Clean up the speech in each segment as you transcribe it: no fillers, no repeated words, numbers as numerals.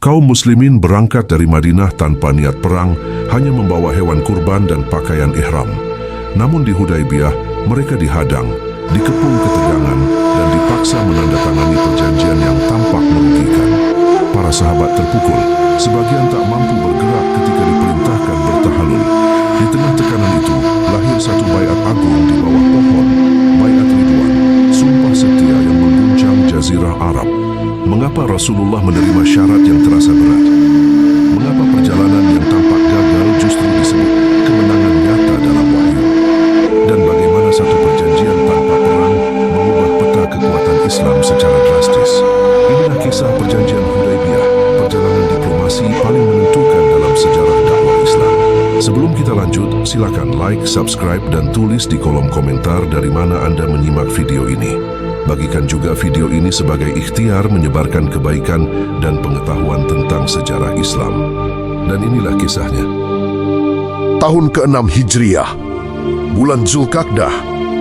Kaum muslimin berangkat dari Madinah tanpa niat perang, hanya membawa hewan kurban dan pakaian ihram. Namun di Hudaybiyah, mereka dihadang, dikepung ketegangan, dan dipaksa menandatangani perjanjian yang tampak merugikan. Para sahabat terpukul, sebagian tak mampu bergerak ketika diperintahkan bertahalul. Di tengah tekanan itu, lahir satu baiat agung di bawah pohon, Baiat Ridwan, sumpah setia yang mengguncang jazirah Arab. Mengapa Rasulullah menerima syarat yang terasa berat? Mengapa perjalanan yang tampak gagal justru disebut kemenangan nyata dalam wahyu? Dan bagaimana satu perjanjian tanpa perang mengubah peta kekuatan Islam secara drastis? Inilah kisah perjanjian Hudaybiyah, perjalanan diplomasi paling menentukan dalam sejarah dakwah Islam. Sebelum kita lanjut, silakan like, subscribe, dan tulis di kolom komentar dari mana Anda menyimak video ini. Bagikan juga video ini sebagai ikhtiar menyebarkan kebaikan dan pengetahuan tentang sejarah Islam. Dan inilah kisahnya. Tahun ke-6 Hijriah, bulan Zulkaqdah,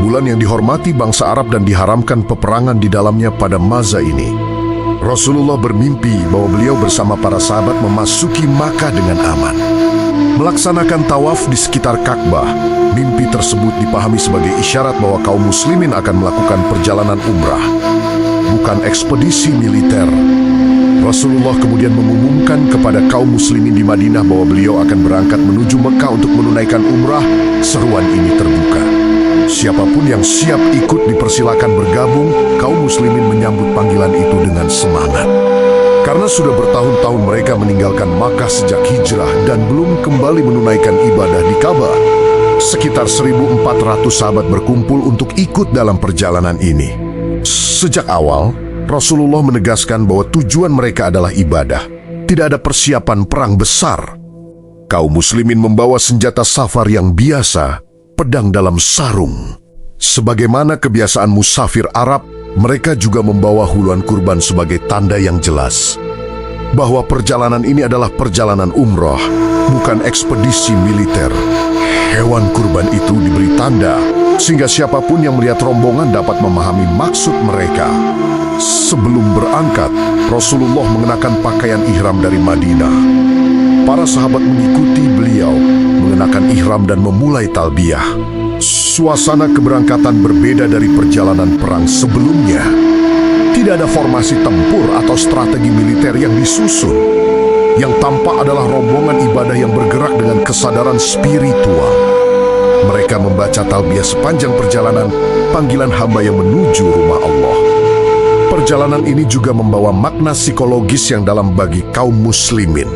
bulan yang dihormati bangsa Arab dan diharamkan peperangan di dalamnya pada masa ini. Rasulullah bermimpi bahwa beliau bersama para sahabat memasuki Makkah dengan aman, melaksanakan tawaf di sekitar Ka'bah. Mimpi tersebut dipahami sebagai isyarat bahwa kaum muslimin akan melakukan perjalanan umrah, bukan ekspedisi militer. Rasulullah kemudian mengumumkan kepada kaum muslimin di Madinah bahwa beliau akan berangkat menuju Mekah untuk menunaikan umrah. Seruan ini terbuka. Siapapun yang siap ikut dipersilakan bergabung. Kaum muslimin menyambut panggilan itu dengan semangat. Karena sudah bertahun-tahun mereka meninggalkan Makkah sejak hijrah dan belum kembali menunaikan ibadah di Ka'bah. Sekitar 1.400 sahabat berkumpul untuk ikut dalam perjalanan ini. Sejak awal, Rasulullah menegaskan bahwa tujuan mereka adalah ibadah. Tidak ada persiapan perang besar. Kaum muslimin membawa senjata safar yang biasa, pedang dalam sarung. Sebagaimana kebiasaan musafir Arab, mereka juga membawa huluan kurban sebagai tanda yang jelas bahwa perjalanan ini adalah perjalanan umroh, bukan ekspedisi militer. Hewan kurban itu diberi tanda sehingga siapapun yang melihat rombongan dapat memahami maksud mereka. Sebelum berangkat, Rasulullah mengenakan pakaian ihram dari Madinah. Para sahabat mengikuti beliau mengenakan ihram dan memulai talbiyah. Suasana keberangkatan berbeda dari perjalanan perang sebelumnya. Tidak ada formasi tempur atau strategi militer yang disusun. Yang tampak adalah rombongan ibadah yang bergerak dengan kesadaran spiritual. Mereka membaca talbiyah sepanjang perjalanan, panggilan hamba yang menuju rumah Allah. Perjalanan ini juga membawa makna psikologis yang dalam bagi kaum muslimin.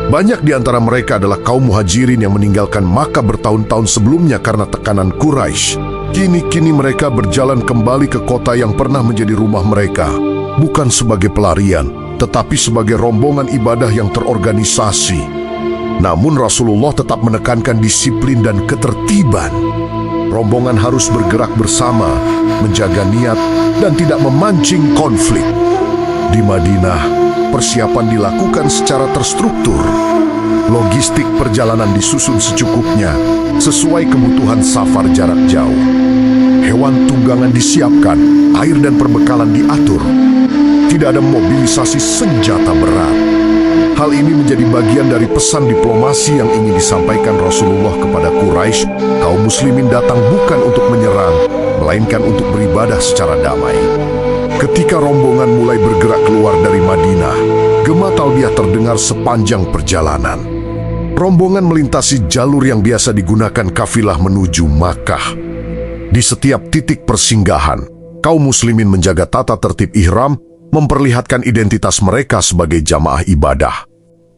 Banyak di antara mereka adalah kaum muhajirin yang meninggalkan Makkah bertahun-tahun sebelumnya karena tekanan Quraisy. Kini mereka berjalan kembali ke kota yang pernah menjadi rumah mereka, bukan sebagai pelarian, tetapi sebagai rombongan ibadah yang terorganisasi. Namun Rasulullah tetap menekankan disiplin dan ketertiban. Rombongan harus bergerak bersama, menjaga niat, dan tidak memancing konflik. Di Madinah, persiapan dilakukan secara terstruktur. Logistik perjalanan disusun secukupnya, sesuai kebutuhan safar jarak jauh. Hewan tunggangan disiapkan, air dan perbekalan diatur. Tidak ada mobilisasi senjata berat. Hal ini menjadi bagian dari pesan diplomasi yang ingin disampaikan Rasulullah kepada Quraisy. Kaum muslimin datang bukan untuk menyerang, melainkan untuk beribadah secara damai. Ketika rombongan mulai bergerak keluar dari Madinah, gema talbiyah terdengar sepanjang perjalanan. Rombongan melintasi jalur yang biasa digunakan kafilah menuju Makkah. Di setiap titik persinggahan, kaum muslimin menjaga tata tertib ihram, memperlihatkan identitas mereka sebagai jamaah ibadah.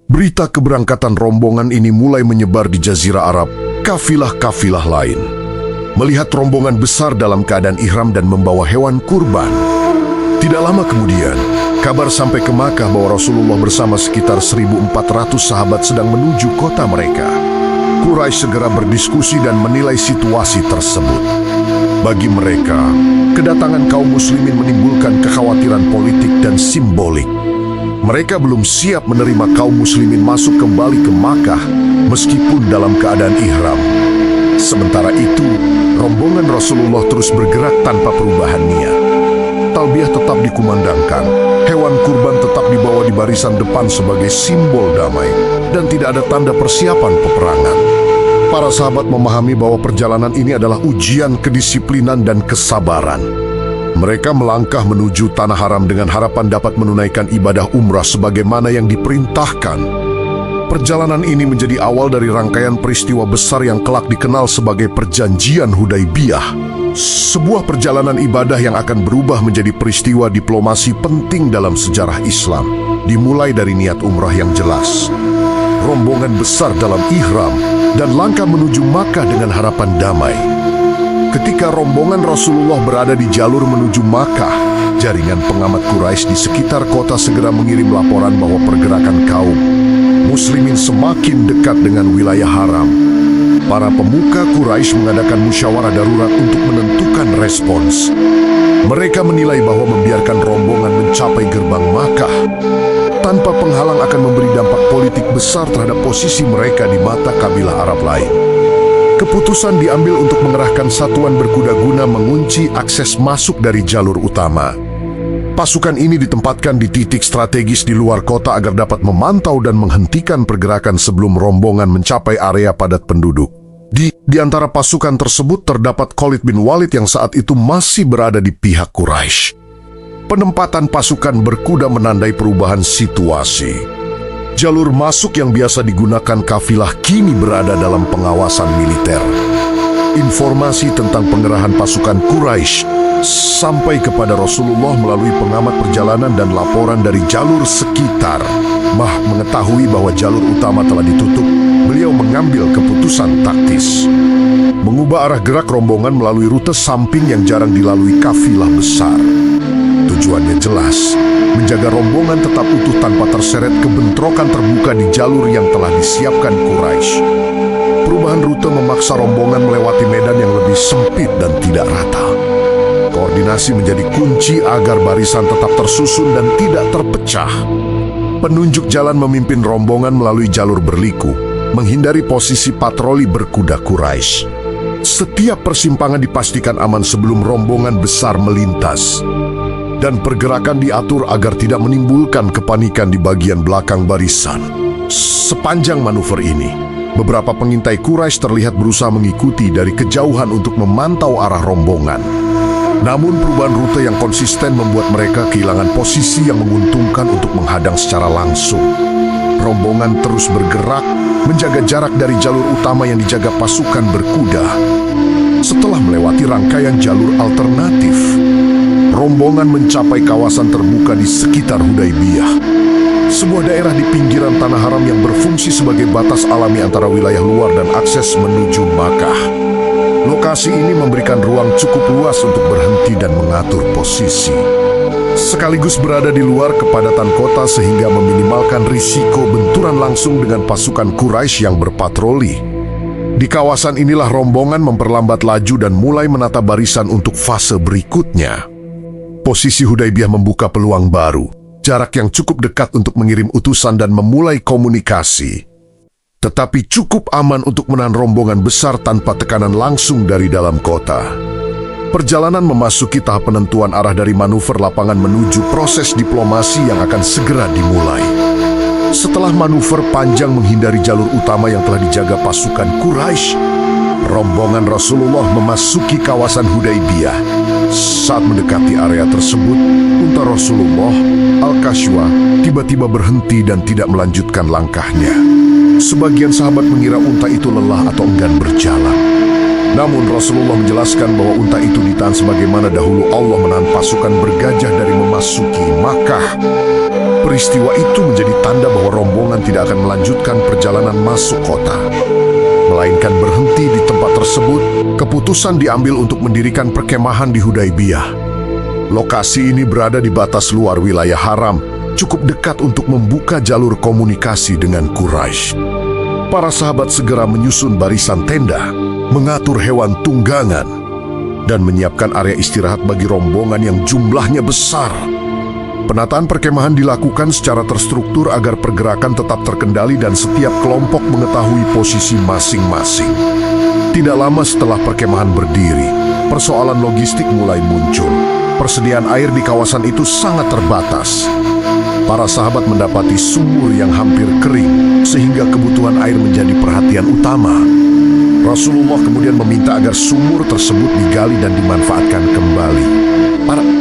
Berita keberangkatan rombongan ini mulai menyebar di Jazirah Arab, kafilah-kafilah lain. Melihat rombongan besar dalam keadaan ihram dan membawa hewan kurban. Tidak lama kemudian, kabar sampai ke Makkah bahwa Rasulullah bersama sekitar 1.400 sahabat sedang menuju kota mereka. Quraisy segera berdiskusi dan menilai situasi tersebut. Bagi mereka, kedatangan kaum muslimin menimbulkan kekhawatiran politik dan simbolik. Mereka belum siap menerima kaum muslimin masuk kembali ke Makkah meskipun dalam keadaan ihram. Sementara itu, rombongan Rasulullah terus bergerak tanpa perubahan niat. Talbiyah tetap dikumandangkan, Hewan kurban tetap dibawa di barisan depan sebagai simbol damai dan tidak ada tanda persiapan peperangan. Para sahabat memahami bahwa perjalanan ini adalah ujian kedisiplinan dan kesabaran. Mereka melangkah menuju tanah haram dengan harapan dapat menunaikan ibadah umrah sebagaimana yang diperintahkan. Perjalanan ini menjadi awal dari rangkaian peristiwa besar yang kelak dikenal sebagai Perjanjian Hudaibiyah. Sebuah perjalanan ibadah yang akan berubah menjadi peristiwa diplomasi penting dalam sejarah Islam. Dimulai dari niat umrah yang jelas, rombongan besar dalam ihram, dan langkah menuju Makkah dengan harapan damai. Ketika rombongan Rasulullah berada di jalur menuju Makkah, jaringan pengamat Quraisy di sekitar kota segera mengirim laporan bahwa pergerakan kaum Muslimin semakin dekat dengan wilayah haram. Para pemuka Quraisy mengadakan musyawarah darurat untuk menentukan respons. Mereka menilai bahwa membiarkan rombongan mencapai gerbang Makkah tanpa penghalang akan memberi dampak politik besar terhadap posisi mereka di mata kabilah Arab lain. Keputusan diambil untuk mengerahkan satuan berkuda guna mengunci akses masuk dari jalur utama. Pasukan ini ditempatkan di titik strategis di luar kota agar dapat memantau dan menghentikan pergerakan sebelum rombongan mencapai area padat penduduk. Di antara pasukan tersebut terdapat Khalid bin Walid yang saat itu masih berada di pihak Quraisy. Penempatan pasukan berkuda menandai perubahan situasi. Jalur masuk yang biasa digunakan kafilah kini berada dalam pengawasan militer. Informasi tentang pengerahan pasukan Quraisy sampai kepada Rasulullah melalui pengamat perjalanan dan laporan dari jalur sekitar. Mengetahui bahwa jalur utama telah ditutup, beliau mengambil keputusan taktis. Mengubah arah gerak rombongan melalui rute samping yang jarang dilalui kafilah besar. Tujuannya jelas, menjaga rombongan tetap utuh tanpa terseret kebentrokan terbuka di jalur yang telah disiapkan Quraisy. Perubahan rute memaksa rombongan melewati medan yang lebih sempit dan tidak rata. Koordinasi menjadi kunci agar barisan tetap tersusun dan tidak terpecah. Penunjuk jalan memimpin rombongan melalui jalur berliku, menghindari posisi patroli berkuda Quraisy. Setiap persimpangan dipastikan aman sebelum rombongan besar melintas. Dan pergerakan diatur agar tidak menimbulkan kepanikan di bagian belakang barisan. Sepanjang manuver ini, beberapa pengintai Quraisy terlihat berusaha mengikuti dari kejauhan untuk memantau arah rombongan. Namun perubahan rute yang konsisten membuat mereka kehilangan posisi yang menguntungkan untuk menghadang secara langsung. Rombongan terus bergerak, menjaga jarak dari jalur utama yang dijaga pasukan berkuda. Setelah melewati rangkaian jalur alternatif, rombongan mencapai kawasan terbuka di sekitar Hudaibiyah. Sebuah daerah di pinggiran tanah haram yang berfungsi sebagai batas alami antara wilayah luar dan akses menuju Makkah. Lokasi ini memberikan ruang cukup luas untuk berhenti dan mengatur posisi. Sekaligus berada di luar kepadatan kota sehingga meminimalkan risiko benturan langsung dengan pasukan Quraisy yang berpatroli. Di kawasan inilah rombongan memperlambat laju dan mulai menata barisan untuk fase berikutnya. Posisi Hudaibiyah membuka peluang baru, jarak yang cukup dekat untuk mengirim utusan dan memulai komunikasi. Tetapi cukup aman untuk menahan rombongan besar tanpa tekanan langsung dari dalam kota. Perjalanan memasuki tahap penentuan arah dari manuver lapangan menuju proses diplomasi yang akan segera dimulai. Setelah manuver panjang menghindari jalur utama yang telah dijaga pasukan Quraisy, rombongan Rasulullah memasuki kawasan Hudaibiyah. Saat mendekati area tersebut, unta Rasulullah, Al-Kashwa, tiba-tiba berhenti dan tidak melanjutkan langkahnya. Sebagian sahabat mengira unta itu lelah atau enggan berjalan. Namun Rasulullah menjelaskan bahwa unta itu ditahan sebagaimana dahulu Allah menahan pasukan bergajah dari memasuki Makkah. Peristiwa itu menjadi tanda bahwa rombongan tidak akan melanjutkan perjalanan masuk kota, melainkan berhenti di tempat tersebut. Keputusan diambil untuk mendirikan perkemahan di Hudaibiyah. Lokasi ini berada di batas luar wilayah haram, cukup dekat untuk membuka jalur komunikasi dengan Quraisy. Para sahabat segera menyusun barisan tenda, mengatur hewan tunggangan, dan menyiapkan area istirahat bagi rombongan yang jumlahnya besar. Penataan perkemahan dilakukan secara terstruktur agar pergerakan tetap terkendali dan setiap kelompok mengetahui posisi masing-masing. Tidak lama setelah perkemahan berdiri, persoalan logistik mulai muncul. Persediaan air di kawasan itu sangat terbatas. para sahabat mendapati sumur yang hampir kering, sehingga kebutuhan air menjadi perhatian utama. Rasulullah kemudian meminta agar sumur tersebut digali dan dimanfaatkan kembali.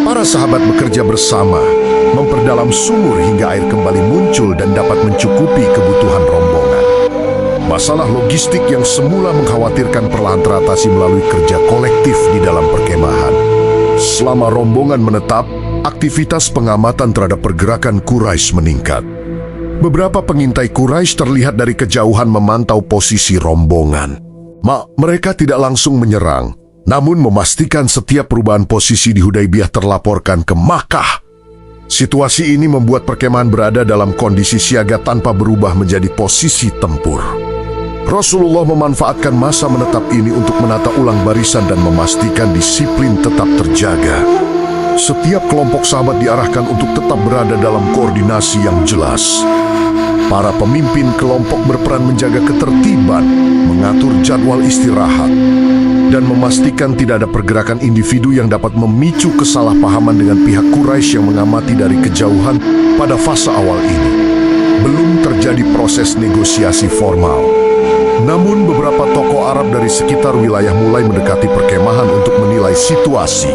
Para sahabat bekerja bersama, memperdalam sumur hingga air kembali muncul dan dapat mencukupi kebutuhan rombongan. Masalah logistik yang semula mengkhawatirkan perlahan teratasi melalui kerja kolektif di dalam perkemahan. Selama rombongan menetap, aktivitas pengamatan terhadap pergerakan Quraisy meningkat. Beberapa pengintai Quraisy terlihat dari kejauhan memantau posisi rombongan. Mereka tidak langsung menyerang, namun memastikan setiap perubahan posisi di Hudaybiyah terlaporkan ke Makkah. Situasi ini membuat perkemahan berada dalam kondisi siaga tanpa berubah menjadi posisi tempur. Rasulullah memanfaatkan masa menetap ini untuk menata ulang barisan dan memastikan disiplin tetap terjaga. Setiap kelompok sahabat diarahkan untuk tetap berada dalam koordinasi yang jelas. Para pemimpin kelompok berperan menjaga ketertiban, mengatur jadwal istirahat, dan memastikan tidak ada pergerakan individu yang dapat memicu kesalahpahaman dengan pihak Quraisy yang mengamati dari kejauhan pada fase awal ini. Belum terjadi proses negosiasi formal. Namun beberapa tokoh Arab dari sekitar wilayah mulai mendekati perkemahan untuk menilai situasi.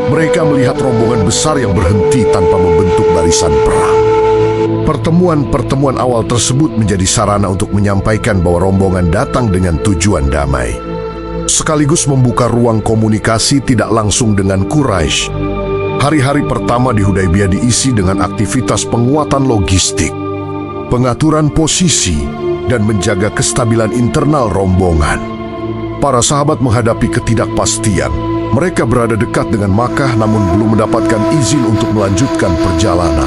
Mereka melihat rombongan besar yang berhenti tanpa membentuk barisan perang. Pertemuan-pertemuan awal tersebut menjadi sarana untuk menyampaikan bahwa rombongan datang dengan tujuan damai, sekaligus membuka ruang komunikasi tidak langsung dengan Quraisy. Hari-hari pertama di Hudaybiyah diisi dengan aktivitas penguatan logistik, pengaturan posisi, dan menjaga kestabilan internal rombongan. Para sahabat menghadapi ketidakpastian. Mereka berada dekat dengan Makkah namun belum mendapatkan izin untuk melanjutkan perjalanan.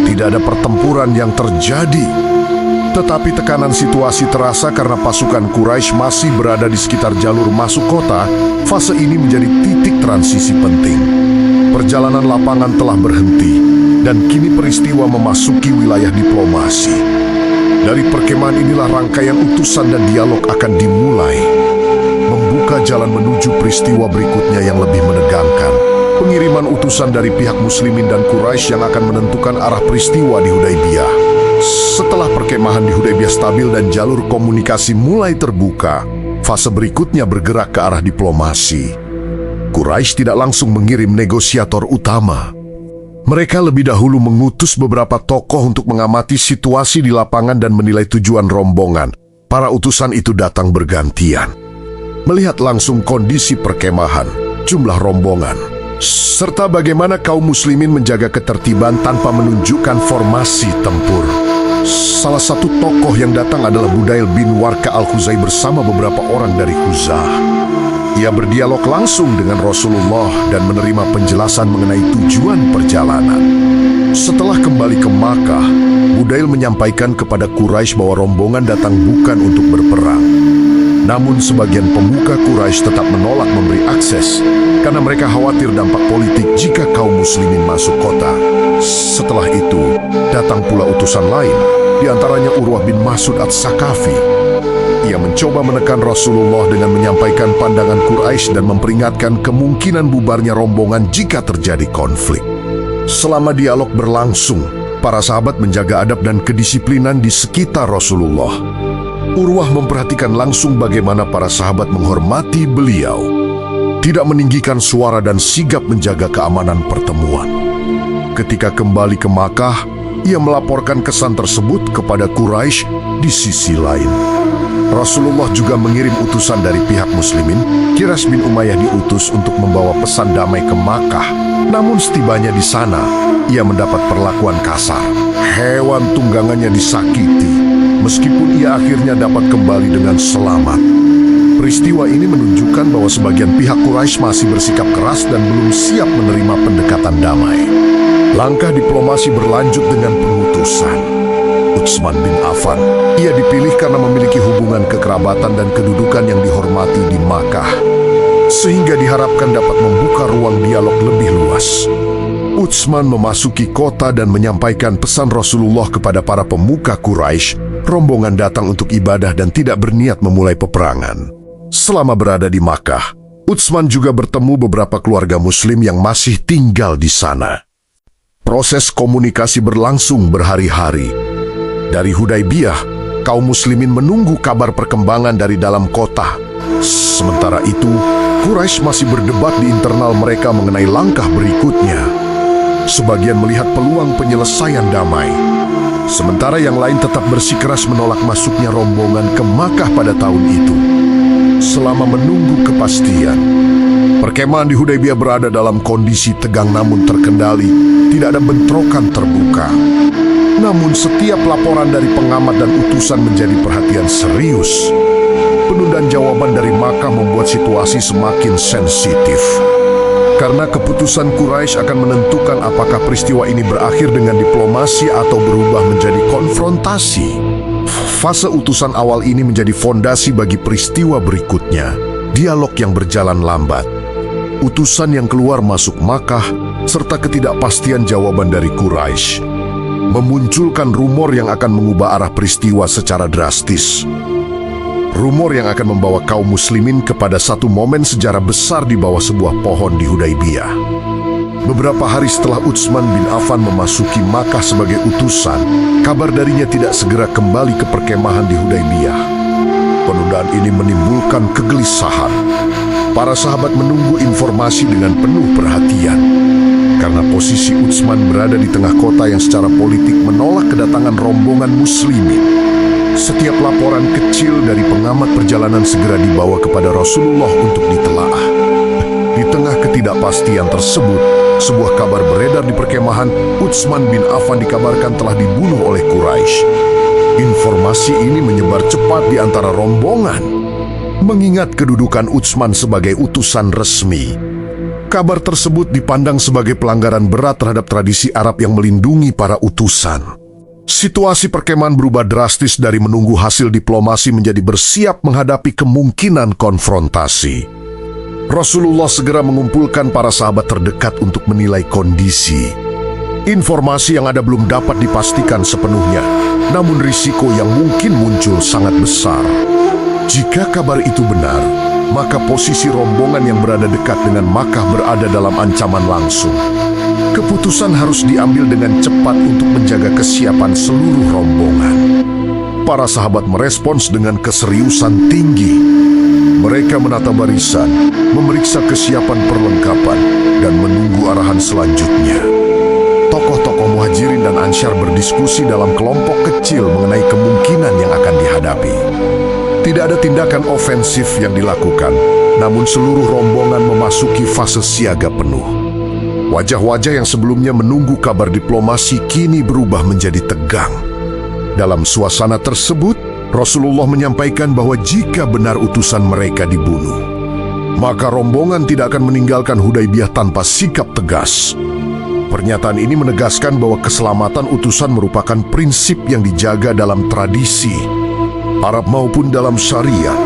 Tidak ada pertempuran yang terjadi, tetapi tekanan situasi terasa karena pasukan Quraisy masih berada di sekitar jalur masuk kota. Fase ini menjadi titik transisi penting. Perjalanan lapangan telah berhenti, dan kini peristiwa memasuki wilayah diplomasi. Dari perkemahan inilah rangkaian utusan dan dialog akan dimulai, membuka jalan menuju peristiwa berikutnya yang lebih menegangkan. Pengiriman utusan dari pihak muslimin dan Quraisy yang akan menentukan arah peristiwa di Hudaybiyah. Setelah perkemahan di Hudaybiyah stabil dan jalur komunikasi mulai terbuka, fase berikutnya bergerak ke arah diplomasi. Quraisy tidak langsung mengirim negosiator utama. Mereka lebih dahulu mengutus beberapa tokoh untuk mengamati situasi di lapangan dan menilai tujuan rombongan. Para utusan itu datang bergantian, melihat langsung kondisi perkemahan, jumlah rombongan, serta bagaimana kaum muslimin menjaga ketertiban tanpa menunjukkan formasi tempur. Salah satu tokoh yang datang adalah Budail bin Warqa al-Khuzai bersama beberapa orang dari Khuzah. Ia berdialog langsung dengan Rasulullah dan menerima penjelasan mengenai tujuan perjalanan. Setelah kembali ke Makkah, Budail menyampaikan kepada Quraisy bahwa rombongan datang bukan untuk berperang. Namun sebagian pemuka Quraisy tetap menolak memberi akses karena mereka khawatir dampak politik jika kaum muslimin masuk kota. Setelah itu, datang pula utusan lain, di antaranya Urwah bin Mas'ud Ats-Tsaqafi. Ia mencoba menekan Rasulullah dengan menyampaikan pandangan Quraisy dan memperingatkan kemungkinan bubarnya rombongan jika terjadi konflik. Selama dialog berlangsung, para sahabat menjaga adab dan kedisiplinan di sekitar Rasulullah. Urwah memperhatikan langsung bagaimana para sahabat menghormati beliau, tidak meninggikan suara dan sigap menjaga keamanan pertemuan. Ketika kembali ke Makkah, ia melaporkan kesan tersebut kepada Quraisy. Di sisi lain, Rasulullah juga mengirim utusan dari pihak muslimin. Kiras bin Umayyah diutus untuk membawa pesan damai ke Makkah. Namun setibanya di sana, ia mendapat perlakuan kasar. Hewan tunggangannya disakiti, meskipun ia akhirnya dapat kembali dengan selamat. Peristiwa ini menunjukkan bahwa sebagian pihak Quraisy masih bersikap keras dan belum siap menerima pendekatan damai. Langkah diplomasi berlanjut dengan pengutusan Utsman bin Affan. Ia dipilih karena memiliki hubungan kekerabatan dan kedudukan yang dihormati di Makkah, sehingga diharapkan dapat membuka ruang dialog lebih luas. Utsman memasuki kota dan menyampaikan pesan Rasulullah kepada para pemuka Quraisy. Rombongan datang untuk ibadah dan tidak berniat memulai peperangan. Selama berada di Makkah, Utsman juga bertemu beberapa keluarga muslim yang masih tinggal di sana. Proses komunikasi berlangsung berhari-hari. Dari Hudaybiyah, kaum muslimin menunggu kabar perkembangan dari dalam kota. Sementara itu, Quraisy masih berdebat di internal mereka mengenai langkah berikutnya. Sebagian melihat peluang penyelesaian damai, sementara yang lain tetap bersikeras menolak masuknya rombongan ke Makkah pada tahun itu. Selama menunggu kepastian, perkemahan di Hudaybiyah berada dalam kondisi tegang namun terkendali, tidak ada bentrokan terbuka. Namun setiap laporan dari pengamat dan utusan menjadi perhatian serius. Penundaan jawaban dari Makkah membuat situasi semakin sensitif. Karena keputusan Quraisy akan menentukan apakah peristiwa ini berakhir dengan diplomasi atau berubah menjadi konfrontasi. Fase utusan awal ini menjadi fondasi bagi peristiwa berikutnya, dialog yang berjalan lambat. Utusan yang keluar masuk Makkah, serta ketidakpastian jawaban dari Quraisy memunculkan rumor yang akan mengubah arah peristiwa secara drastis. Rumor yang akan membawa kaum muslimin kepada satu momen sejarah besar di bawah sebuah pohon di Hudaybiyah. Beberapa hari setelah Utsman bin Affan memasuki Makkah sebagai utusan, kabar darinya tidak segera kembali ke perkemahan di Hudaybiyah. Penundaan ini menimbulkan kegelisahan. Para sahabat menunggu informasi dengan penuh perhatian. Karena posisi Utsman berada di tengah kota yang secara politik menolak kedatangan rombongan muslimin. Setiap laporan kecil dari pengamat perjalanan segera dibawa kepada Rasulullah untuk ditelaah. Di tengah ketidakpastian tersebut, sebuah kabar beredar di perkemahan. Utsman bin Affan dikabarkan telah dibunuh oleh Quraisy. Informasi ini menyebar cepat di antara rombongan. Mengingat kedudukan Utsman sebagai utusan resmi, kabar tersebut dipandang sebagai pelanggaran berat terhadap tradisi Arab yang melindungi para utusan. Situasi perkemahan berubah drastis dari menunggu hasil diplomasi menjadi bersiap menghadapi kemungkinan konfrontasi. Rasulullah segera mengumpulkan para sahabat terdekat untuk menilai kondisi. Informasi yang ada belum dapat dipastikan sepenuhnya, namun risiko yang mungkin muncul sangat besar. Jika kabar itu benar, maka posisi rombongan yang berada dekat dengan Makkah berada dalam ancaman langsung. Keputusan harus diambil dengan cepat untuk menjaga kesiapan seluruh rombongan. Para sahabat merespons dengan keseriusan tinggi. Mereka menata barisan, memeriksa kesiapan perlengkapan, dan menunggu arahan selanjutnya. Tokoh-tokoh Muhajirin dan Ansyar berdiskusi dalam kelompok kecil mengenai kemungkinan yang akan dihadapi. Tidak ada tindakan ofensif yang dilakukan, namun seluruh rombongan memasuki fase siaga penuh. Wajah-wajah yang sebelumnya menunggu kabar diplomasi kini berubah menjadi tegang. Dalam suasana tersebut, Rasulullah menyampaikan bahwa jika benar utusan mereka dibunuh, maka rombongan tidak akan meninggalkan Hudaybiyah tanpa sikap tegas. Pernyataan ini menegaskan bahwa keselamatan utusan merupakan prinsip yang dijaga dalam tradisi Arab maupun dalam syariat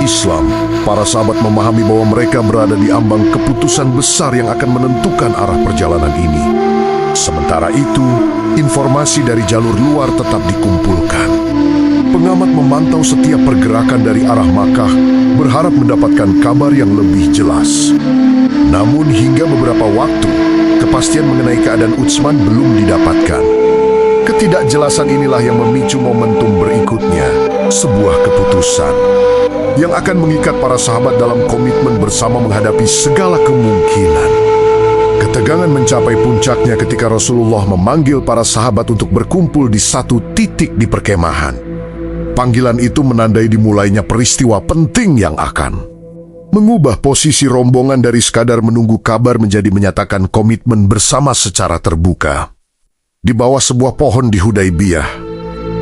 Islam. Para sahabat memahami bahwa mereka berada di ambang keputusan besar yang akan menentukan arah perjalanan ini. Sementara itu, informasi dari jalur luar tetap dikumpulkan. Pengamat memantau setiap pergerakan dari arah Makkah, berharap mendapatkan kabar yang lebih jelas. Namun hingga beberapa waktu, kepastian mengenai keadaan Utsman belum didapatkan. Ketidakjelasan inilah yang memicu momentum berikutnya, sebuah keputusan yang akan mengikat para sahabat dalam komitmen bersama menghadapi segala kemungkinan. Ketegangan mencapai puncaknya ketika Rasulullah memanggil para sahabat untuk berkumpul di satu titik di perkemahan. Panggilan itu menandai dimulainya peristiwa penting yang akan mengubah posisi rombongan dari sekadar menunggu kabar menjadi menyatakan komitmen bersama secara terbuka. Di bawah sebuah pohon di Hudaybiyah,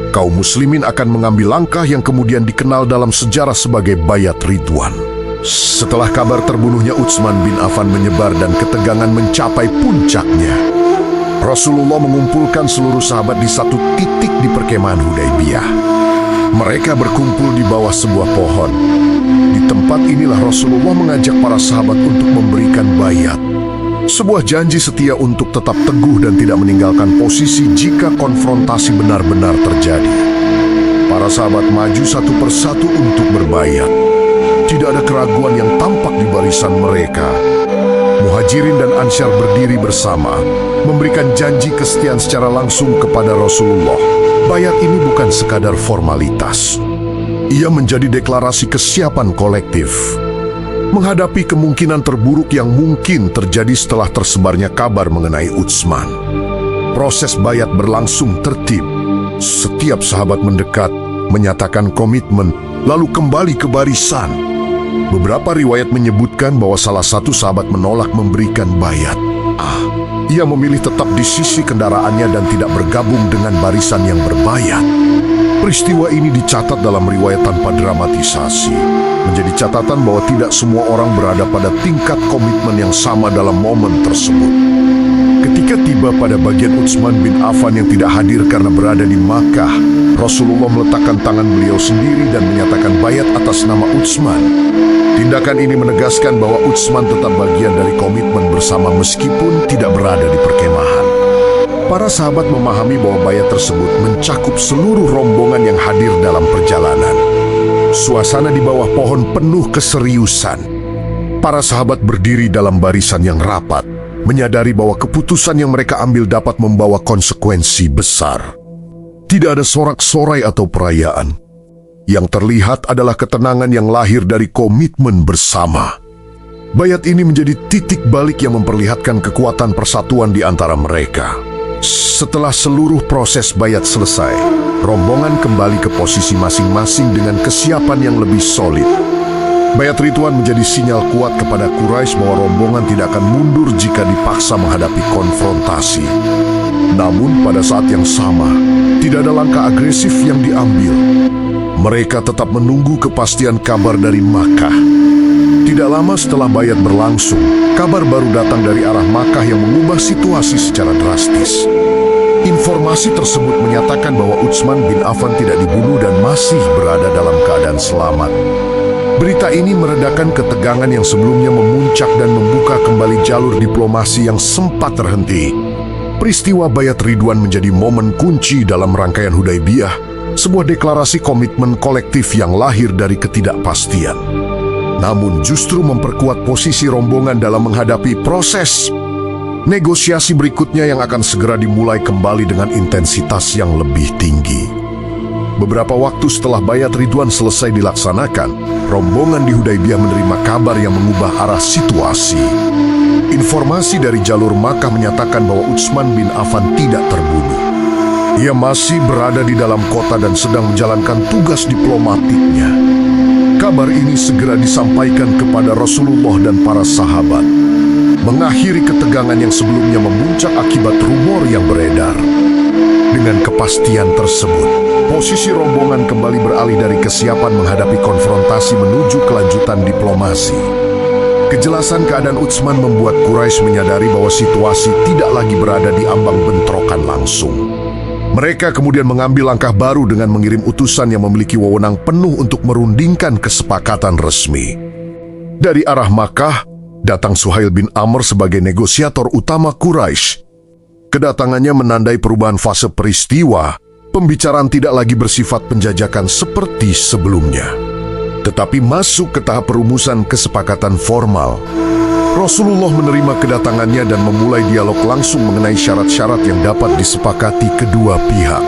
kaum muslimin akan mengambil langkah yang kemudian dikenal dalam sejarah sebagai Bayat Ridwan. Setelah kabar terbunuhnya Utsman bin Affan menyebar dan ketegangan mencapai puncaknya, Rasulullah mengumpulkan seluruh sahabat di satu titik di perkemahan Hudaybiyah. Mereka berkumpul di bawah sebuah pohon. Di tempat inilah Rasulullah mengajak para sahabat untuk memberikan bayat. Sebuah janji setia untuk tetap teguh dan tidak meninggalkan posisi jika konfrontasi benar-benar terjadi. Para sahabat maju satu persatu untuk berbayat. Tidak ada keraguan yang tampak di barisan mereka. Muhajirin dan Ansyar berdiri bersama, memberikan janji kesetiaan secara langsung kepada Rasulullah. Bayat ini bukan sekadar formalitas. Ia menjadi deklarasi kesiapan kolektif menghadapi kemungkinan terburuk yang mungkin terjadi setelah tersebarnya kabar mengenai Utsman. Proses bayat berlangsung tertib. Setiap sahabat mendekat, menyatakan komitmen, lalu kembali ke barisan. Beberapa riwayat menyebutkan bahwa salah satu sahabat menolak memberikan bayat. Ia memilih tetap di sisi kendaraannya dan tidak bergabung dengan barisan yang berbayat. Peristiwa ini dicatat dalam riwayat tanpa dramatisasi, menjadi catatan bahwa tidak semua orang berada pada tingkat komitmen yang sama dalam momen tersebut. Ketika tiba pada bagian Utsman bin Affan yang tidak hadir karena berada di Makkah, Rasulullah meletakkan tangan beliau sendiri dan menyatakan bayat atas nama Utsman. Tindakan ini menegaskan bahwa Utsman tetap bagian dari komitmen bersama meskipun tidak berada di perkemahan. Para sahabat memahami bahwa bayat tersebut mencakup seluruh rombongan yang hadir dalam perjalanan. Suasana di bawah pohon penuh keseriusan. Para sahabat berdiri dalam barisan yang rapat, menyadari bahwa keputusan yang mereka ambil dapat membawa konsekuensi besar. Tidak ada sorak-sorai atau perayaan. Yang terlihat adalah ketenangan yang lahir dari komitmen bersama. Bayat ini menjadi titik balik yang memperlihatkan kekuatan persatuan di antara mereka. Setelah seluruh proses bayat selesai, rombongan kembali ke posisi masing-masing dengan kesiapan yang lebih solid. Bayat Ridwan menjadi sinyal kuat kepada Quraisy bahwa rombongan tidak akan mundur jika dipaksa menghadapi konfrontasi. Namun pada saat yang sama, tidak ada langkah agresif yang diambil. Mereka tetap menunggu kepastian kabar dari Makkah. Tidak lama setelah bayat berlangsung, kabar baru datang dari arah Makkah yang mengubah situasi secara drastis. Informasi tersebut menyatakan bahwa Utsman bin Affan tidak dibunuh dan masih berada dalam keadaan selamat. Berita ini meredakan ketegangan yang sebelumnya memuncak dan membuka kembali jalur diplomasi yang sempat terhenti. Peristiwa bayat Ridwan menjadi momen kunci dalam rangkaian Hudaybiyah, sebuah deklarasi komitmen kolektif yang lahir dari ketidakpastian. Namun justru memperkuat posisi rombongan dalam menghadapi proses negosiasi berikutnya yang akan segera dimulai kembali dengan intensitas yang lebih tinggi. Beberapa waktu setelah bayat Ridwan selesai dilaksanakan, rombongan di Hudaybiyah menerima kabar yang mengubah arah situasi. Informasi dari jalur Makkah menyatakan bahwa Utsman bin Affan tidak terbunuh. Ia masih berada di dalam kota dan sedang menjalankan tugas diplomatiknya. Kabar ini segera disampaikan kepada Rasulullah dan para sahabat, mengakhiri ketegangan yang sebelumnya memuncak akibat rumor yang beredar. Dengan kepastian tersebut, posisi rombongan kembali beralih dari kesiapan menghadapi konfrontasi menuju kelanjutan diplomasi. Kejelasan keadaan Utsman membuat Quraisy menyadari bahwa situasi tidak lagi berada di ambang bentrokan langsung. Mereka kemudian mengambil langkah baru dengan mengirim utusan yang memiliki wewenang penuh untuk merundingkan kesepakatan resmi. Dari arah Makkah, datang Suhail bin Amr sebagai negosiator utama Quraisy. Kedatangannya menandai perubahan fase peristiwa. Pembicaraan tidak lagi bersifat penjajakan seperti sebelumnya, tetapi masuk ke tahap perumusan kesepakatan formal. Rasulullah menerima kedatangannya dan memulai dialog langsung mengenai syarat-syarat yang dapat disepakati kedua pihak.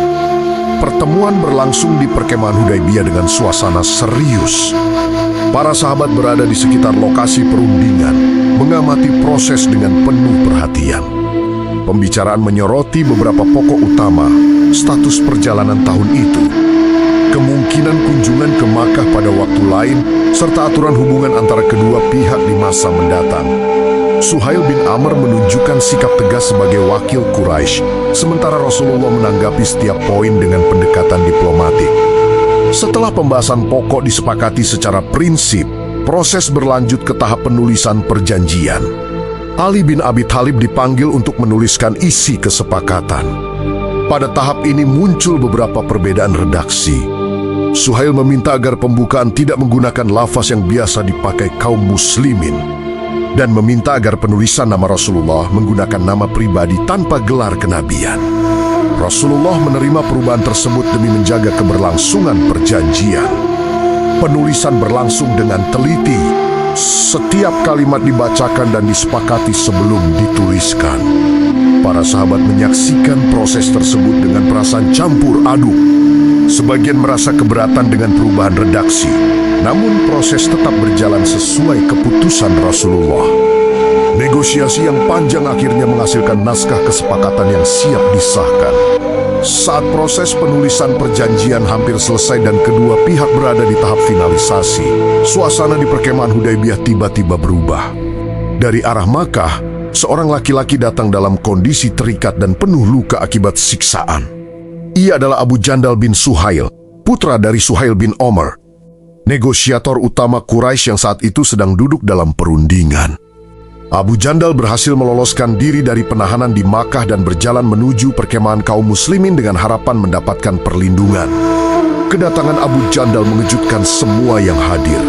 Pertemuan berlangsung di perkemahan Hudaybiyah dengan suasana serius. Para sahabat berada di sekitar lokasi perundingan, mengamati proses dengan penuh perhatian. Pembicaraan menyoroti beberapa pokok utama, status perjalanan tahun itu, kemungkinan kunjungan ke Makkah pada waktu lain, serta aturan hubungan antara kedua pihak di masa mendatang. Suhail bin Amr menunjukkan sikap tegas sebagai wakil Quraisy, sementara Rasulullah menanggapi setiap poin dengan pendekatan diplomatik. Setelah pembahasan pokok disepakati secara prinsip, proses berlanjut ke tahap penulisan perjanjian. Ali bin Abi Thalib dipanggil untuk menuliskan isi kesepakatan. Pada tahap ini muncul beberapa perbedaan redaksi. Suhail meminta agar pembukaan tidak menggunakan lafaz yang biasa dipakai kaum muslimin dan meminta agar penulisan nama Rasulullah menggunakan nama pribadi tanpa gelar kenabian. Rasulullah menerima perubahan tersebut demi menjaga keberlangsungan perjanjian. Penulisan berlangsung dengan teliti. Setiap kalimat dibacakan dan disepakati sebelum dituliskan. Para sahabat menyaksikan proses tersebut dengan perasaan campur aduk. Sebagian merasa keberatan dengan perubahan redaksi, namun proses tetap berjalan sesuai keputusan Rasulullah. Negosiasi yang panjang akhirnya menghasilkan naskah kesepakatan yang siap disahkan. Saat proses penulisan perjanjian hampir selesai dan kedua pihak berada di tahap finalisasi, suasana di perkemahan Hudaybiyah tiba-tiba berubah. Dari arah Makkah, seorang laki-laki datang dalam kondisi terikat dan penuh luka akibat siksaan. Ia adalah Abu Jandal bin Suhail, putra dari Suhail bin Omar, negosiator utama Quraisy yang saat itu sedang duduk dalam perundingan. Abu Jandal berhasil meloloskan diri dari penahanan di Makkah dan berjalan menuju perkemahan kaum muslimin dengan harapan mendapatkan perlindungan. Kedatangan Abu Jandal mengejutkan semua yang hadir.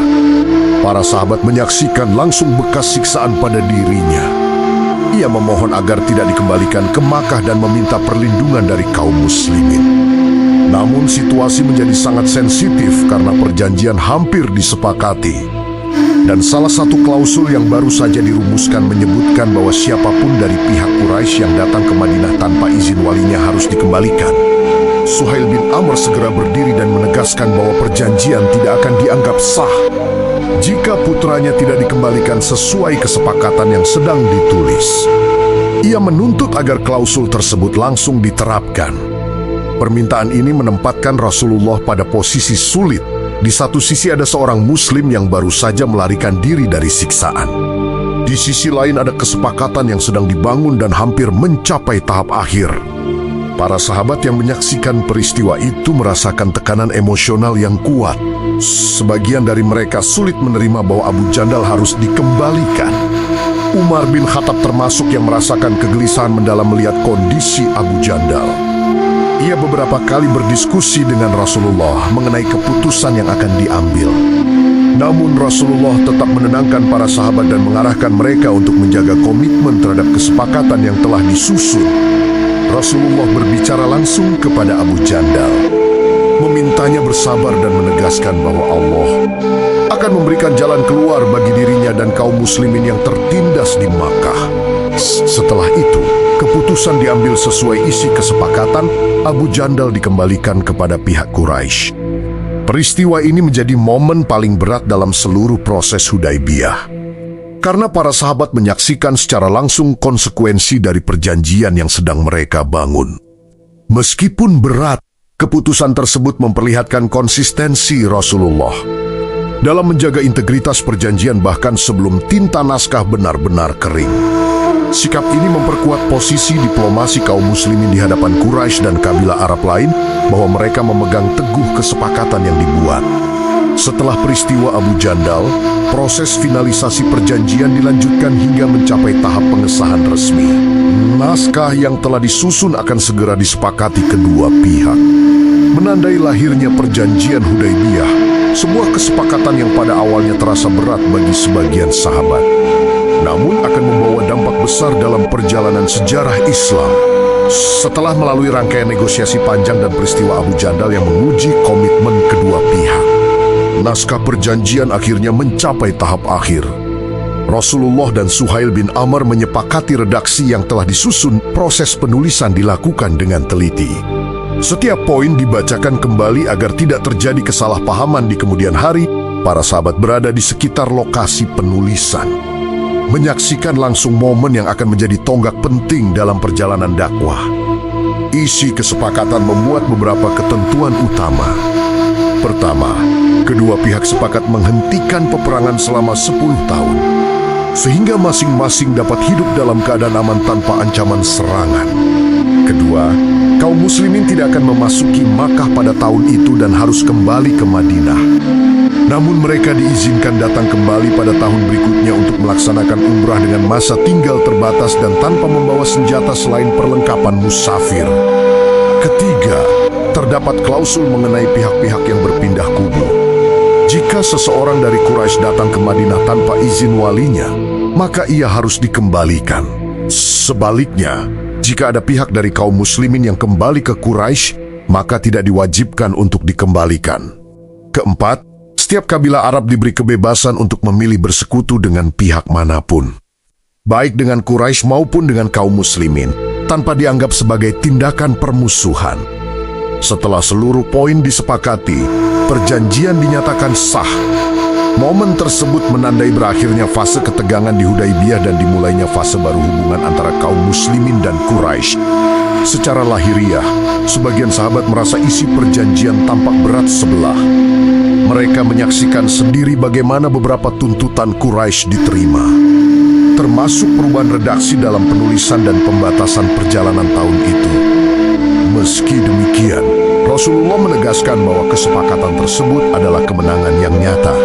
Para sahabat menyaksikan langsung bekas siksaan pada dirinya. Ia memohon agar tidak dikembalikan ke Makkah dan meminta perlindungan dari kaum muslimin. Namun situasi menjadi sangat sensitif karena perjanjian hampir disepakati. Dan salah satu klausul yang baru saja dirumuskan menyebutkan bahwa siapapun dari pihak Quraisy yang datang ke Madinah tanpa izin walinya harus dikembalikan. Suhail bin Amr segera berdiri dan menegaskan bahwa perjanjian tidak akan dianggap sah jika putranya tidak dikembalikan sesuai kesepakatan yang sedang ditulis. Ia menuntut agar klausul tersebut langsung diterapkan. Permintaan ini menempatkan Rasulullah pada posisi sulit. Di satu sisi ada seorang muslim yang baru saja melarikan diri dari siksaan. Di sisi lain ada kesepakatan yang sedang dibangun dan hampir mencapai tahap akhir. Para sahabat yang menyaksikan peristiwa itu merasakan tekanan emosional yang kuat. Sebagian dari mereka sulit menerima bahwa Abu Jandal harus dikembalikan. Umar bin Khattab termasuk yang merasakan kegelisahan mendalam melihat kondisi Abu Jandal. Ia beberapa kali berdiskusi dengan Rasulullah mengenai keputusan yang akan diambil. Namun Rasulullah tetap menenangkan para sahabat dan mengarahkan mereka untuk menjaga komitmen terhadap kesepakatan yang telah disusun. Rasulullah berbicara langsung kepada Abu Jandal, memintanya bersabar dan menegaskan bahwa Allah akan memberikan jalan keluar bagi dirinya dan kaum muslimin yang tertindas di Makkah. Setelah itu, keputusan diambil sesuai isi kesepakatan. Abu Jandal dikembalikan kepada pihak Quraisy. Peristiwa ini menjadi momen paling berat dalam seluruh proses Hudaybiyah. Karena para sahabat menyaksikan secara langsung konsekuensi dari perjanjian yang sedang mereka bangun. Meskipun berat, keputusan tersebut memperlihatkan konsistensi Rasulullah dalam menjaga integritas perjanjian bahkan sebelum tinta naskah benar-benar kering. Sikap ini memperkuat posisi diplomasi kaum muslimin di hadapan Quraisy dan kabilah Arab lain bahwa mereka memegang teguh kesepakatan yang dibuat. Setelah peristiwa Abu Jandal, proses finalisasi perjanjian dilanjutkan hingga mencapai tahap pengesahan resmi. Naskah yang telah disusun akan segera disepakati kedua pihak. Menandai lahirnya perjanjian Hudaybiyah, sebuah kesepakatan yang pada awalnya terasa berat bagi sebagian sahabat, namun akan membawa dampak besar dalam perjalanan sejarah Islam. Setelah melalui rangkaian negosiasi panjang dan peristiwa Abu Jandal yang menguji komitmen kedua pihak, naskah perjanjian akhirnya mencapai tahap akhir. Rasulullah dan Suhail bin Amr menyepakati redaksi yang telah disusun. Proses penulisan dilakukan dengan teliti. Setiap poin dibacakan kembali agar tidak terjadi kesalahpahaman di kemudian hari. Para sahabat berada di sekitar lokasi penulisan, menyaksikan langsung momen yang akan menjadi tonggak penting dalam perjalanan dakwah. Isi kesepakatan memuat beberapa ketentuan utama. Pertama, kedua pihak sepakat menghentikan peperangan selama 10 tahun, sehingga masing-masing dapat hidup dalam keadaan aman tanpa ancaman serangan. Kedua, kaum muslimin tidak akan memasuki Makkah pada tahun itu dan harus kembali ke Madinah. Namun mereka diizinkan datang kembali pada tahun berikutnya untuk melaksanakan umrah dengan masa tinggal terbatas dan tanpa membawa senjata selain perlengkapan musafir. Ketiga, terdapat klausul mengenai pihak-pihak yang berpindah kubu. Jika seseorang dari Quraisy datang ke Madinah tanpa izin walinya, maka ia harus dikembalikan. Sebaliknya, jika ada pihak dari kaum muslimin yang kembali ke Quraisy, maka tidak diwajibkan untuk dikembalikan. Keempat, setiap kabilah Arab diberi kebebasan untuk memilih bersekutu dengan pihak manapun, baik dengan Quraisy maupun dengan kaum muslimin. tanpa dianggap sebagai tindakan permusuhan. Setelah seluruh poin disepakati, perjanjian dinyatakan sah. Momen tersebut menandai berakhirnya fase ketegangan di Hudaibiyah dan dimulainya fase baru hubungan antara kaum muslimin dan Quraisy. Secara lahiriah, sebagian sahabat merasa isi perjanjian tampak berat sebelah. Mereka menyaksikan sendiri bagaimana beberapa tuntutan Quraisy diterima, termasuk perubahan redaksi dalam penulisan dan pembatasan perjalanan tahun itu. Meski demikian, Rasulullah menegaskan bahwa kesepakatan tersebut adalah kemenangan yang nyata.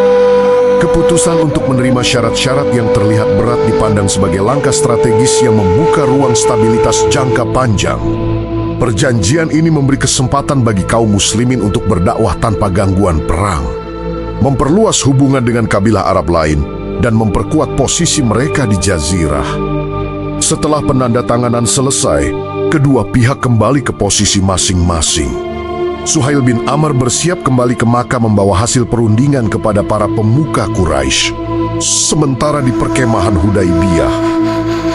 Keputusan untuk menerima syarat-syarat yang terlihat berat dipandang sebagai langkah strategis yang membuka ruang stabilitas jangka panjang. Perjanjian ini memberi kesempatan bagi kaum muslimin untuk berdakwah tanpa gangguan perang, memperluas hubungan dengan kabilah Arab lain, dan memperkuat posisi mereka di jazirah. Setelah penandatanganan selesai, kedua pihak kembali ke posisi masing-masing. Suhail bin Amr bersiap kembali ke Makkah membawa hasil perundingan kepada para pemuka Quraisy. Sementara di perkemahan Hudaibiyah,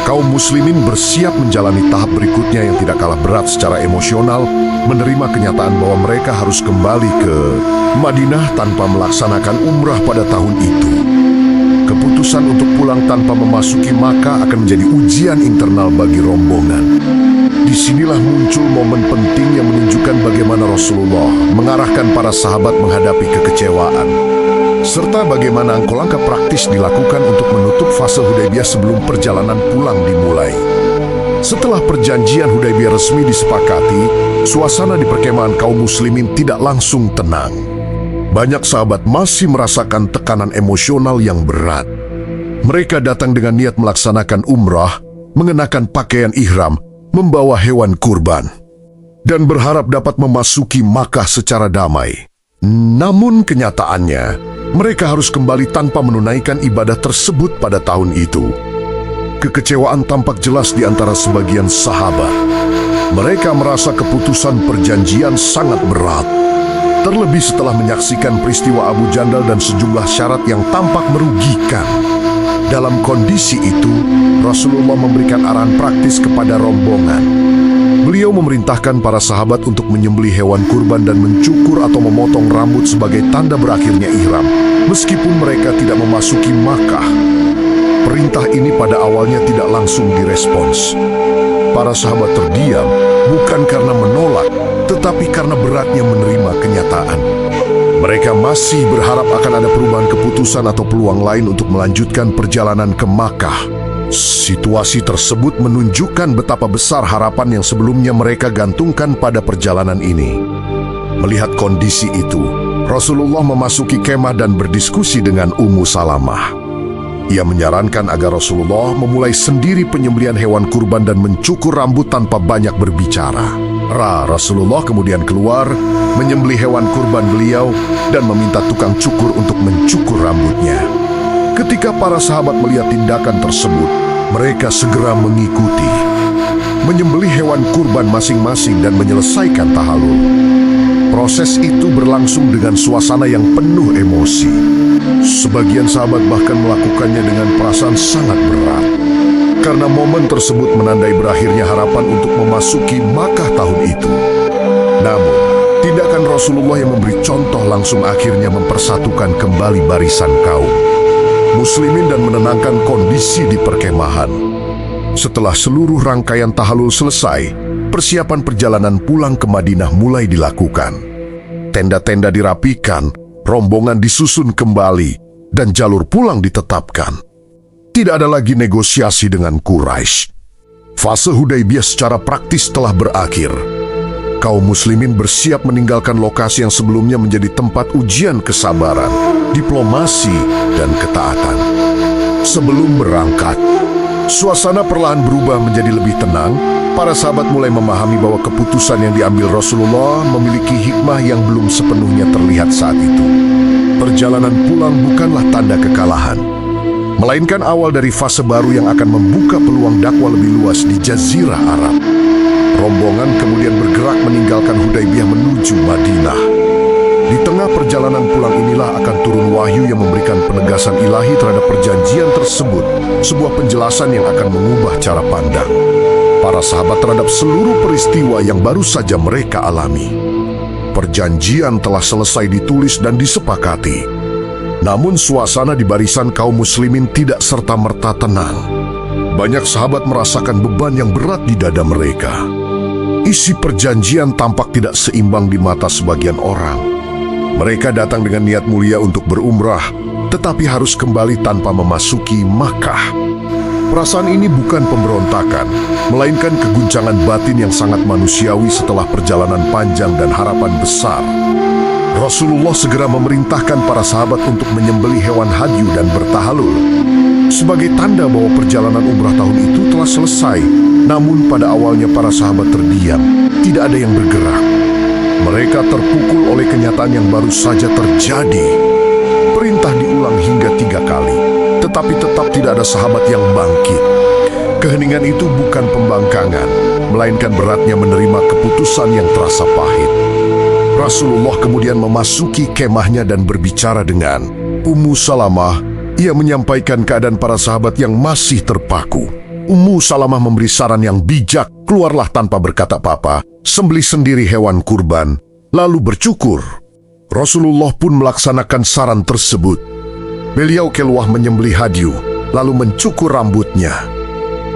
kaum muslimin bersiap menjalani tahap berikutnya yang tidak kalah berat secara emosional, menerima kenyataan bahwa mereka harus kembali ke Madinah tanpa melaksanakan umrah pada tahun itu. Keputusan untuk pulang tanpa memasuki Makkah akan menjadi ujian internal bagi rombongan. Disinilah muncul momen penting yang menunjukkan bagaimana Rasulullah mengarahkan para sahabat menghadapi kekecewaan, serta bagaimana langkah praktis dilakukan untuk menutup fase Hudaibiyah sebelum perjalanan pulang dimulai. Setelah perjanjian Hudaibiyah resmi disepakati, suasana di perkemahan kaum muslimin tidak langsung tenang. Banyak sahabat masih merasakan tekanan emosional yang berat. Mereka datang dengan niat melaksanakan umrah, mengenakan pakaian ihram, membawa hewan kurban, dan berharap dapat memasuki Makkah secara damai. Namun kenyataannya, mereka harus kembali tanpa menunaikan ibadah tersebut pada tahun itu. Kekecewaan tampak jelas di antara sebagian sahabat. Mereka merasa keputusan perjanjian sangat berat, terlebih setelah menyaksikan peristiwa Abu Jandal dan sejumlah syarat yang tampak merugikan. Dalam kondisi itu, Rasulullah memberikan arahan praktis kepada rombongan. Beliau memerintahkan para sahabat untuk menyembelih hewan kurban dan mencukur atau memotong rambut sebagai tanda berakhirnya ihram, meskipun mereka tidak memasuki Makkah. Perintah ini pada awalnya tidak langsung direspons. Para sahabat terdiam, bukan karena menolak, tetapi karena beratnya menerima kenyataan. Mereka masih berharap akan ada perubahan keputusan atau peluang lain untuk melanjutkan perjalanan ke Makkah. Situasi tersebut menunjukkan betapa besar harapan yang sebelumnya mereka gantungkan pada perjalanan ini. Melihat kondisi itu, Rasulullah memasuki kemah dan berdiskusi dengan Ummu Salamah. Ia menyarankan agar Rasulullah memulai sendiri penyembelihan hewan kurban dan mencukur rambut tanpa banyak berbicara. Rasulullah kemudian keluar, menyembelih hewan kurban beliau, dan meminta tukang cukur untuk mencukur rambutnya. Ketika para sahabat melihat tindakan tersebut, mereka segera mengikuti, menyembelih hewan kurban masing-masing dan menyelesaikan tahalul. Proses itu berlangsung dengan suasana yang penuh emosi. Sebagian sahabat bahkan melakukannya dengan perasaan sangat berat, karena momen tersebut menandai berakhirnya harapan untuk memasuki Makkah tahun itu. Namun, tindakan Rasulullah yang memberi contoh langsung akhirnya mempersatukan kembali barisan kaum muslimin dan menenangkan kondisi di perkemahan. Setelah seluruh rangkaian tahalul selesai, persiapan perjalanan pulang ke Madinah mulai dilakukan. Tenda-tenda dirapikan, rombongan disusun kembali, dan jalur pulang ditetapkan. Tidak ada lagi negosiasi dengan Quraisy. Fase Hudaibiyah secara praktis telah berakhir. Kaum muslimin bersiap meninggalkan lokasi yang sebelumnya menjadi tempat ujian kesabaran, diplomasi, dan ketaatan. Sebelum berangkat, suasana perlahan berubah menjadi lebih tenang. Para sahabat mulai memahami bahwa keputusan yang diambil Rasulullah memiliki hikmah yang belum sepenuhnya terlihat saat itu. Perjalanan pulang bukanlah tanda kekalahan, melainkan awal dari fase baru yang akan membuka peluang dakwah lebih luas di Jazirah Arab. Rombongan kemudian bergerak meninggalkan Hudaibiyah menuju Madinah. Di tengah perjalanan pulang inilah akan turun wahyu yang memberikan penegasan ilahi terhadap perjanjian tersebut, sebuah penjelasan yang akan mengubah cara pandang. para sahabat terhadap seluruh peristiwa yang baru saja mereka alami. Perjanjian telah selesai ditulis dan disepakati. Namun suasana di barisan kaum muslimin tidak serta-merta tenang. Banyak sahabat merasakan beban yang berat di dada mereka. Isi perjanjian tampak tidak seimbang di mata sebagian orang. Mereka datang dengan niat mulia untuk berumrah, tetapi harus kembali tanpa memasuki Makkah. Perasaan ini bukan pemberontakan, melainkan keguncangan batin yang sangat manusiawi setelah perjalanan panjang dan harapan besar. Rasulullah segera memerintahkan para sahabat untuk menyembelih hewan hadyu dan bertahalul. Sebagai tanda bahwa perjalanan umrah tahun itu telah selesai, namun pada awalnya para sahabat terdiam, tidak ada yang bergerak. Mereka terpukul oleh kenyataan yang baru saja terjadi. Perintah diulang hingga 3 kali, tetapi tetap tidak ada sahabat yang bangkit. Keheningan itu bukan pembangkangan, melainkan beratnya menerima keputusan yang terasa pahit. Rasulullah kemudian memasuki kemahnya dan berbicara dengan Ummu Salamah. Ia menyampaikan keadaan para sahabat yang masih terpaku. Ummu Salamah memberi saran yang bijak. Keluarlah tanpa berkata apa-apa, sembelih sendiri hewan kurban, lalu bercukur. Rasulullah pun melaksanakan saran tersebut. Beliau keluar menyembelih hadyu, lalu mencukur rambutnya.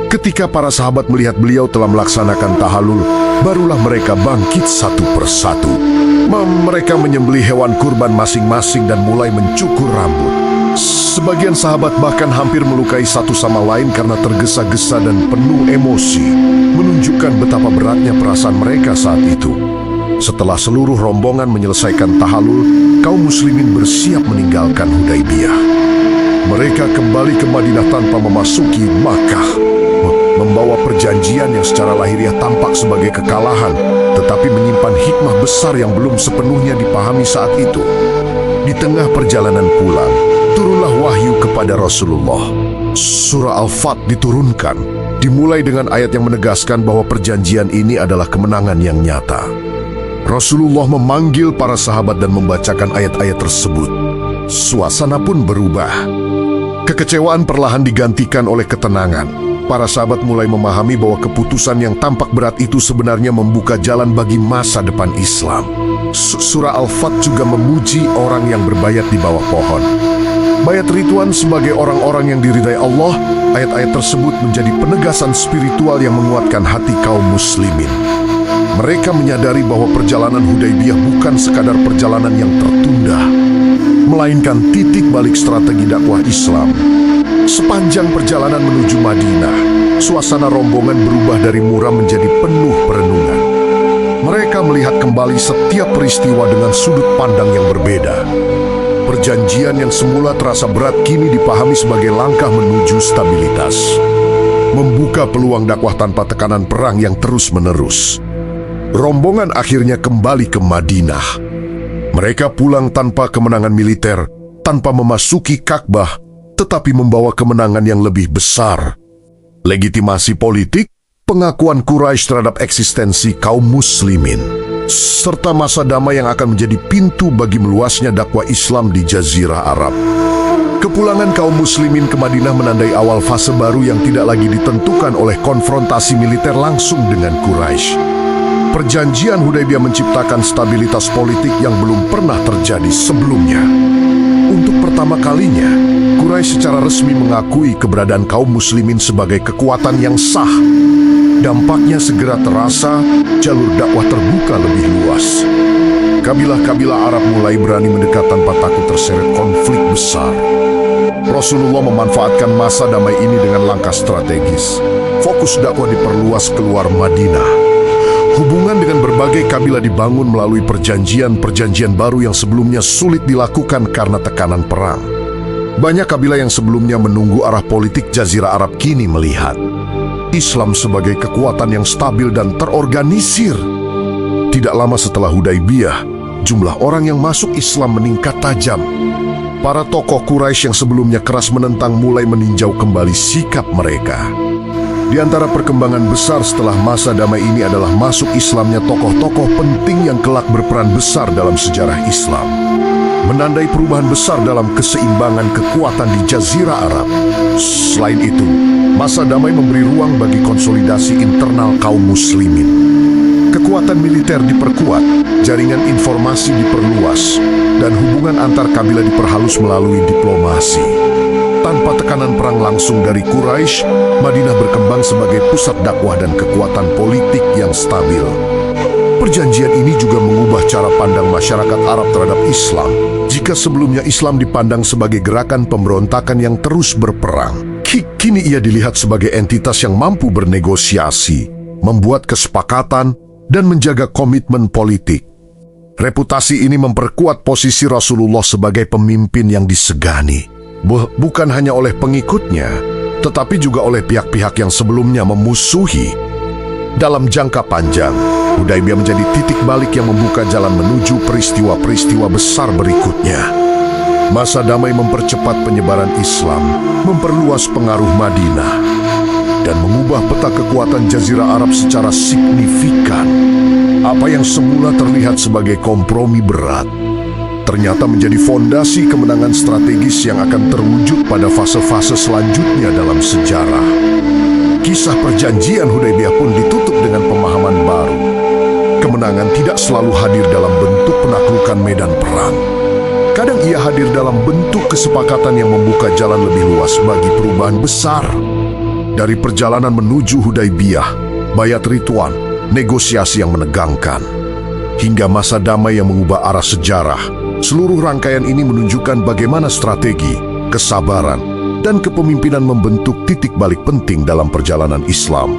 Ketika para sahabat melihat beliau telah melaksanakan tahallul, barulah mereka bangkit satu persatu. Mereka menyembelih hewan kurban masing-masing dan mulai mencukur rambut. Sebagian sahabat bahkan hampir melukai satu sama lain karena tergesa-gesa dan penuh emosi, menunjukkan betapa beratnya perasaan mereka saat itu. Setelah seluruh rombongan menyelesaikan tahallul, kaum muslimin bersiap meninggalkan Hudaybiyah. Mereka kembali ke Madinah tanpa memasuki Makkah, membawa perjanjian yang secara lahiriah tampak sebagai kekalahan, tetapi menyimpan hikmah besar yang belum sepenuhnya dipahami saat itu. Di tengah perjalanan pulang, turunlah wahyu kepada Rasulullah. Surah Al-Fat diturunkan, dimulai dengan ayat yang menegaskan bahwa perjanjian ini adalah kemenangan yang nyata. Rasulullah memanggil para sahabat dan membacakan ayat-ayat tersebut. Suasana pun berubah. Kekecewaan perlahan digantikan oleh ketenangan. Para sahabat mulai memahami bahwa keputusan yang tampak berat itu sebenarnya membuka jalan bagi masa depan Islam. Surah Al-Fat juga memuji orang yang berbayat di bawah pohon. Bayat Ridwan sebagai orang-orang yang diridai Allah, ayat-ayat tersebut menjadi penegasan spiritual yang menguatkan hati kaum muslimin. Mereka menyadari bahwa perjalanan Hudaybiyah bukan sekadar perjalanan yang tertunda, melainkan titik balik strategi dakwah Islam. Sepanjang perjalanan menuju Madinah, suasana rombongan berubah dari muram menjadi penuh perenungan. Mereka melihat kembali setiap peristiwa dengan sudut pandang yang berbeda. Perjanjian yang semula terasa berat kini dipahami sebagai langkah menuju stabilitas, membuka peluang dakwah tanpa tekanan perang yang terus-menerus. Rombongan akhirnya kembali ke Madinah. Mereka pulang tanpa kemenangan militer, tanpa memasuki Ka'bah, tetapi membawa kemenangan yang lebih besar. Legitimasi politik, pengakuan Quraisy terhadap eksistensi kaum muslimin, serta masa damai yang akan menjadi pintu bagi meluasnya dakwah Islam di Jazirah Arab. Kepulangan kaum muslimin ke Madinah menandai awal fase baru yang tidak lagi ditentukan oleh konfrontasi militer langsung dengan Quraisy. Perjanjian Hudaybiyah menciptakan stabilitas politik yang belum pernah terjadi sebelumnya. Untuk pertama kalinya, Quraisy secara resmi mengakui keberadaan kaum muslimin sebagai kekuatan yang sah. Dampaknya segera terasa, jalur dakwah terbuka lebih luas. Kabilah-kabilah Arab mulai berani mendekat tanpa takut terseret konflik besar. Rasulullah memanfaatkan masa damai ini dengan langkah strategis. Fokus dakwah diperluas keluar Madinah. Hubungan dengan berbagai kabilah dibangun melalui perjanjian-perjanjian baru yang sebelumnya sulit dilakukan karena tekanan perang. Banyak kabilah yang sebelumnya menunggu arah politik Jazirah Arab kini melihat Islam sebagai kekuatan yang stabil dan terorganisir. Tidak lama setelah Hudaybiyah, jumlah orang yang masuk Islam meningkat tajam. Para tokoh Quraisy yang sebelumnya keras menentang mulai meninjau kembali sikap mereka. Di antara perkembangan besar setelah masa damai ini adalah masuk Islamnya tokoh-tokoh penting yang kelak berperan besar dalam sejarah Islam, menandai perubahan besar dalam keseimbangan kekuatan di Jazirah Arab. Selain itu, masa damai memberi ruang bagi konsolidasi internal kaum muslimin. Kekuatan militer diperkuat, jaringan informasi diperluas, dan hubungan antar kabilah diperhalus melalui diplomasi. Tanpa tekanan perang langsung dari Quraisy, Madinah berkembang sebagai pusat dakwah dan kekuatan politik yang stabil. Perjanjian ini juga mengubah cara pandang masyarakat Arab terhadap Islam. Jika sebelumnya Islam dipandang sebagai gerakan pemberontakan yang terus berperang, kini ia dilihat sebagai entitas yang mampu bernegosiasi, membuat kesepakatan, dan menjaga komitmen politik. Reputasi ini memperkuat posisi Rasulullah sebagai pemimpin yang disegani, bukan hanya oleh pengikutnya, tetapi juga oleh pihak-pihak yang sebelumnya memusuhi. Dalam jangka panjang, Hudaybiyah menjadi titik balik yang membuka jalan menuju peristiwa-peristiwa besar berikutnya. Masa damai mempercepat penyebaran Islam, memperluas pengaruh Madinah, dan mengubah peta kekuatan Jazirah Arab secara signifikan. Apa yang semula terlihat sebagai kompromi berat, ternyata menjadi fondasi kemenangan strategis yang akan terwujud pada fase-fase selanjutnya dalam sejarah. Kisah perjanjian Hudaybiyah pun ditutup dengan pemahaman baru. Kemenangan tidak selalu hadir dalam bentuk penaklukan medan perang. Kadang ia hadir dalam bentuk kesepakatan yang membuka jalan lebih luas bagi perubahan besar. Dari perjalanan menuju Hudaybiyah, bayat Ridwan, negosiasi yang menegangkan, hingga masa damai yang mengubah arah sejarah, seluruh rangkaian ini menunjukkan bagaimana strategi, kesabaran, dan kepemimpinan membentuk titik balik penting dalam perjalanan Islam.